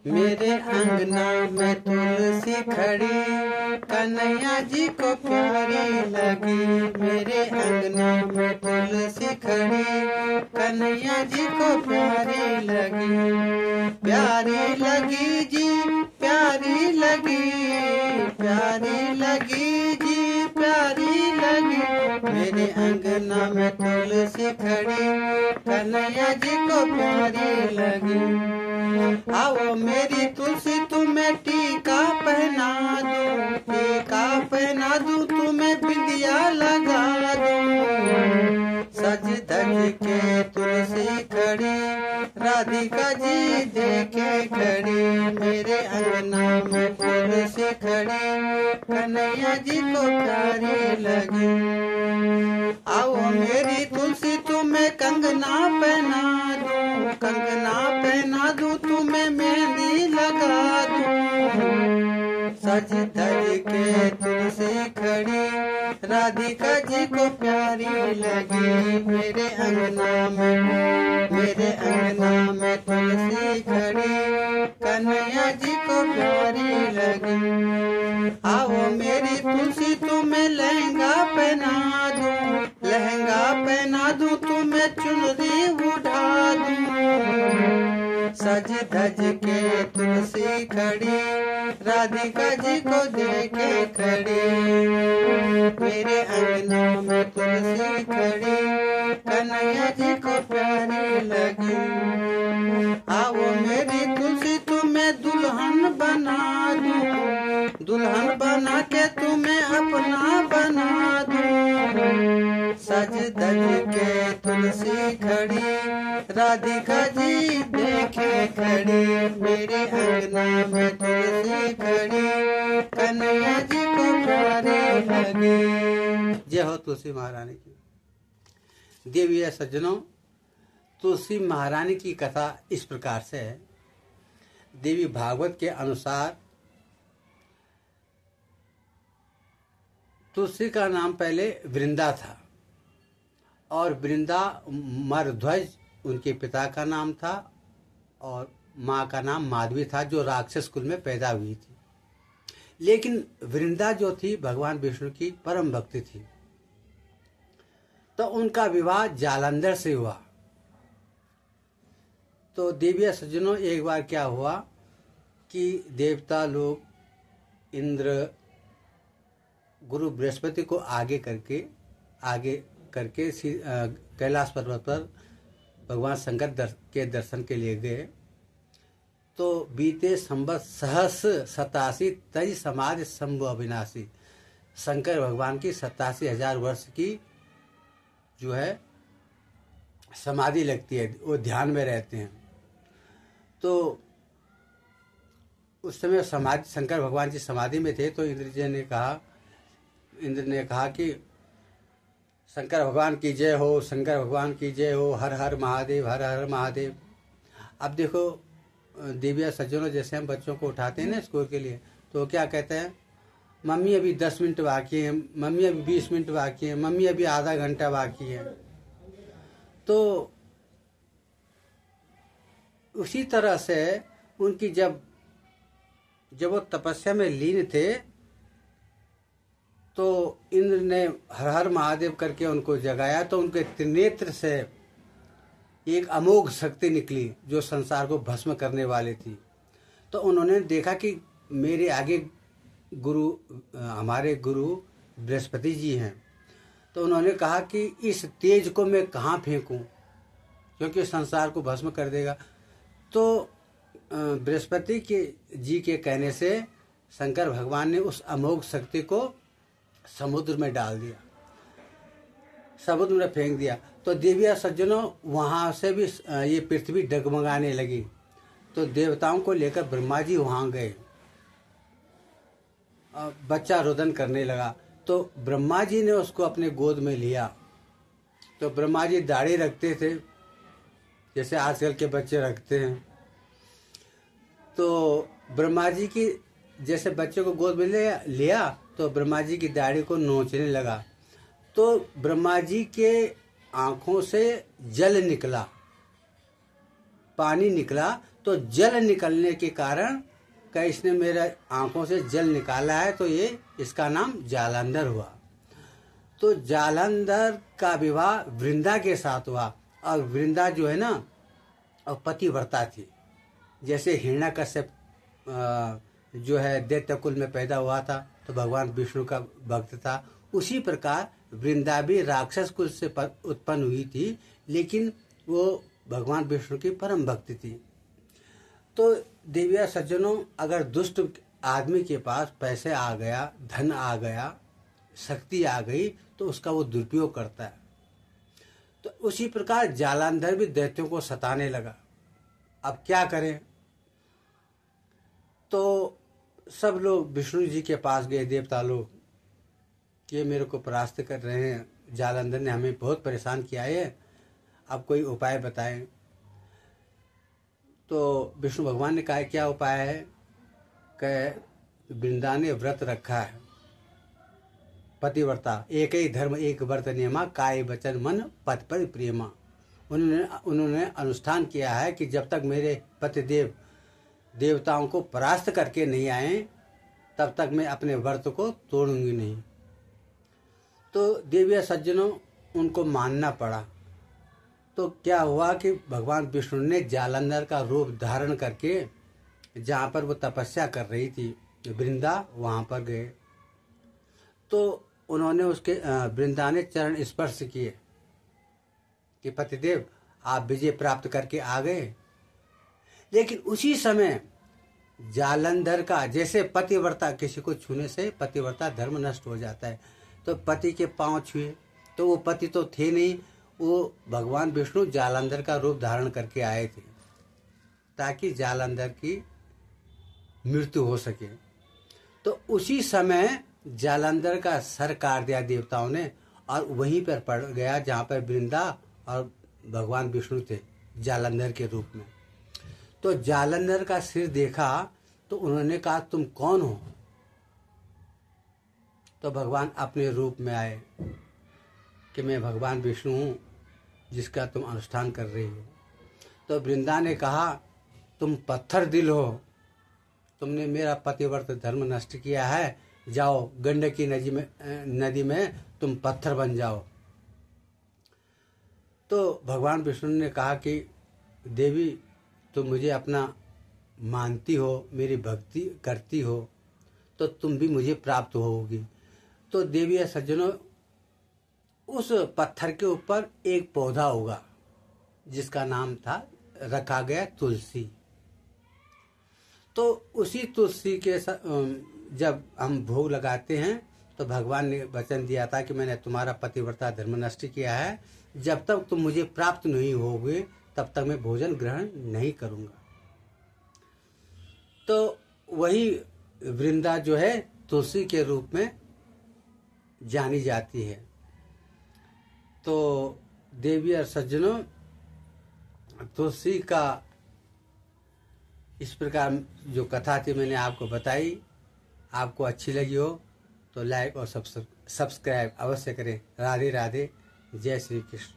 मेरे अंगना में तुलसी खड़ी, कन्हैया जी को प्यारी लगी। मेरे अंगना में तुलसी खड़ी, कन्हैया जी को प्यारी लगी। प्यारी लगी जी, प्यारी लगी, प्यारी लगी जी, प्यारी लगी। मेरे अंगना में तुलसी खड़ी, कन्हैया जी को प्यारी लगी। आओ मेरी तुलसी तुम्हें टीका पहना दूं, टीका पहना दूं, तुम्हें बिंदिया लगा दूं। सज धज के तुलसी खड़ी, राधिका जी देखे खड़ी। मेरे अंगना में तुलसी खड़ी, कन्हैया जी को प्यारी लगी। आओ मेरी तुलसी तुम्हें कंगना पहना दूं, कंगना पहना दूं, तुम्हें मेहंदी लगा दूं। सज धज के तुलसी खड़ी, राधिका जी को प्यारी लगी। मेरे अंगना में तुलसी खड़ी, कन्हैया जी को प्यारी लगी। आओ मेरी तुलसी तुम्हें लहंगा पहना दूं, लहंगा पहना दूं, तुम्हें चुनरी उठा दूं। सज धज के तुलसी खड़ी, राधिका जी को देखे खड़ी। मेरे अंगना में तुलसी खड़ी, कन्हैया जी को प्यारी लगी। आओ मेरी तुलसी तुम्हें दुल्हन बना दूं, दुल्हन बना के तुम्हें अपना बना दूं। सज धज के तुलसी खड़ी, राधिका जी देखे खड़ी। मेरे अंगना में तुलसी खड़ी, कन्हैया जी को प्यारी लगी। जय हो तुलसी महारानी की। देवी सज्जनों, तुलसी महारानी की कथा इस प्रकार से है। देवी भागवत के अनुसार तुलसी का नाम पहले वृंदा था और वृंदा मरध्वज उनके पिता का नाम था और माँ का नाम माधवी था, जो राक्षस कुल में पैदा हुई थी। लेकिन वृंदा जो थी भगवान विष्णु की परम भक्ति थी, तो उनका विवाह जालंधर से हुआ। तो देवी सज्जनों, एक बार क्या हुआ कि देवता लोग इंद्र गुरु बृहस्पति को आगे करके कैलाश पर्वत पर भगवान शंकर के दर्शन के लिए गए। तो बीते संवत सहस 87 तय समाधि शंभु अविनाशी, शंकर भगवान की 87,000 वर्ष की जो है समाधि लगती है, वो ध्यान में रहते हैं। तो उस समय समाधि शंकर भगवान जी समाधि में थे। तो इंद्र ने कहा कि शंकर भगवान की जय हो, शंकर भगवान की जय हो, हर हर महादेव, हर हर महादेव। अब देखो देविया सज्जनों, जैसे हम बच्चों को उठाते हैं ना स्कूल के लिए, तो क्या कहते हैं, मम्मी अभी 10 मिनट बाकी है, मम्मी अभी 20 मिनट बाकी है, मम्मी अभी आधा घंटा बाकी है। तो उसी तरह से उनकी जब वो तपस्या में लीन थे, तो इंद्र ने हर हर महादेव करके उनको जगाया। तो उनके त्रिनेत्र से एक अमोघ शक्ति निकली जो संसार को भस्म करने वाली थी। तो उन्होंने देखा कि मेरे आगे हमारे गुरु बृहस्पति जी हैं। तो उन्होंने कहा कि इस तेज को मैं कहाँ फेंकूं, क्योंकि संसार को भस्म कर देगा। तो बृहस्पति जी के कहने से शंकर भगवान ने उस अमोघ शक्ति को समुद्र में डाल दिया, समुद्र में फेंक दिया। तो देविया सज्जनों, वहां से भी ये पृथ्वी डगमगाने लगी। तो देवताओं को लेकर ब्रह्मा जी वहां गए, बच्चा रोदन करने लगा। तो ब्रह्मा जी ने उसको अपने गोद में लिया। तो ब्रह्मा जी दाढ़ी रखते थे जैसे आजकल के बच्चे रखते हैं। तो ब्रह्मा जी की जैसे बच्चे को गोद में लिया तो ब्रह्मा जी की दाढ़ी को नोचने लगा। तो ब्रह्मा जी के आंखों से जल निकला पानी निकला तो जल निकलने के कारण का इसने मेरे आंखों से जल निकाला है, तो ये इसका नाम जालंधर हुआ। तो जालंधर का विवाह वृंदा के साथ हुआ, और वृंदा जो है ना और पतिव्रता थी। जैसे हिरण्यकश्यप जो है दैत्य कुल में पैदा हुआ था तो भगवान विष्णु का भक्त था, उसी प्रकार वृंदा भी राक्षस कुल से उत्पन्न हुई थी, लेकिन वो भगवान विष्णु की परम भक्त थी। तो देविया सज्जनों, अगर दुष्ट आदमी के पास पैसे आ गया, धन आ गया, शक्ति आ गई, तो उसका वो दुरुपयोग करता है। तो उसी प्रकार जालंधर भी दैत्यों को सताने लगा। अब क्या करें? तो सब लोग विष्णु जी के पास गए, देवता लोग, ये मेरे को परास्त कर रहे हैं, जालंधर ने हमें बहुत परेशान किया है, अब कोई उपाय बताएं। तो विष्णु भगवान ने कहा क्या उपाय है? कि वृंदा ने व्रत रखा है, पतिव्रता, एक ही धर्म एक व्रत नियमा, काय वचन मन पथ पर प्रेमा। उन्होंने अनुष्ठान किया है कि जब तक मेरे पतिदेव देवताओं को परास्त करके नहीं आए तब तक मैं अपने व्रत को तोड़ूंगी नहीं। तो देविया सज्जनों, उनको मानना पड़ा। तो क्या हुआ कि भगवान विष्णु ने जालंधर का रूप धारण करके जहाँ पर वो तपस्या कर रही थी वृंदा, वहाँ पर गए। तो उन्होंने उसके वृंदा ने चरण स्पर्श किए कि पतिदेव आप विजय प्राप्त करके आ गए। लेकिन उसी समय जालंधर का, जैसे पतिव्रता, किसी को छूने से पतिव्रता धर्म नष्ट हो जाता है, तो पति के पांव छुए तो वो पति तो थे नहीं, वो भगवान विष्णु जालंधर का रूप धारण करके आए थे ताकि जालंधर की मृत्यु हो सके। तो उसी समय जालंधर का सर काट दिया देवताओं ने, और वहीं पर पड़ गया जहाँ पर वृंदा और भगवान विष्णु थे जालंधर के रूप में। तो जालंधर का सिर देखा तो उन्होंने कहा तुम कौन हो? तो भगवान अपने रूप में आए कि मैं भगवान विष्णु हूँ जिसका तुम अनुष्ठान कर रही हो। तो वृंदा ने कहा तुम पत्थर दिल हो, तुमने मेरा पतिव्रत धर्म नष्ट किया है, जाओ गंडकी नदी में तुम पत्थर बन जाओ। तो भगवान विष्णु ने कहा कि देवी तुम मुझे अपना मानती हो, मेरी भक्ति करती हो, तो तुम भी मुझे प्राप्त होगी। तो देवी या सज्जनों, उस पत्थर के ऊपर एक पौधा उगा जिसका नाम था, रखा गया तुलसी। तो उसी तुलसी के जब हम भोग लगाते हैं तो भगवान ने वचन दिया था कि मैंने तुम्हारा पतिव्रता धर्म नष्ट किया है, जब तक तुम मुझे प्राप्त नहीं होगे तब तक मैं भोजन ग्रहण नहीं करूंगा। तो वही वृंदा जो है तुलसी के रूप में जानी जाती है। तो देवी और सज्जनों, तुलसी का इस प्रकार जो कथा थी मैंने आपको बताई। आपको अच्छी लगी हो तो लाइक और सब्सक्राइब अवश्य करें। राधे राधे, जय श्री कृष्ण।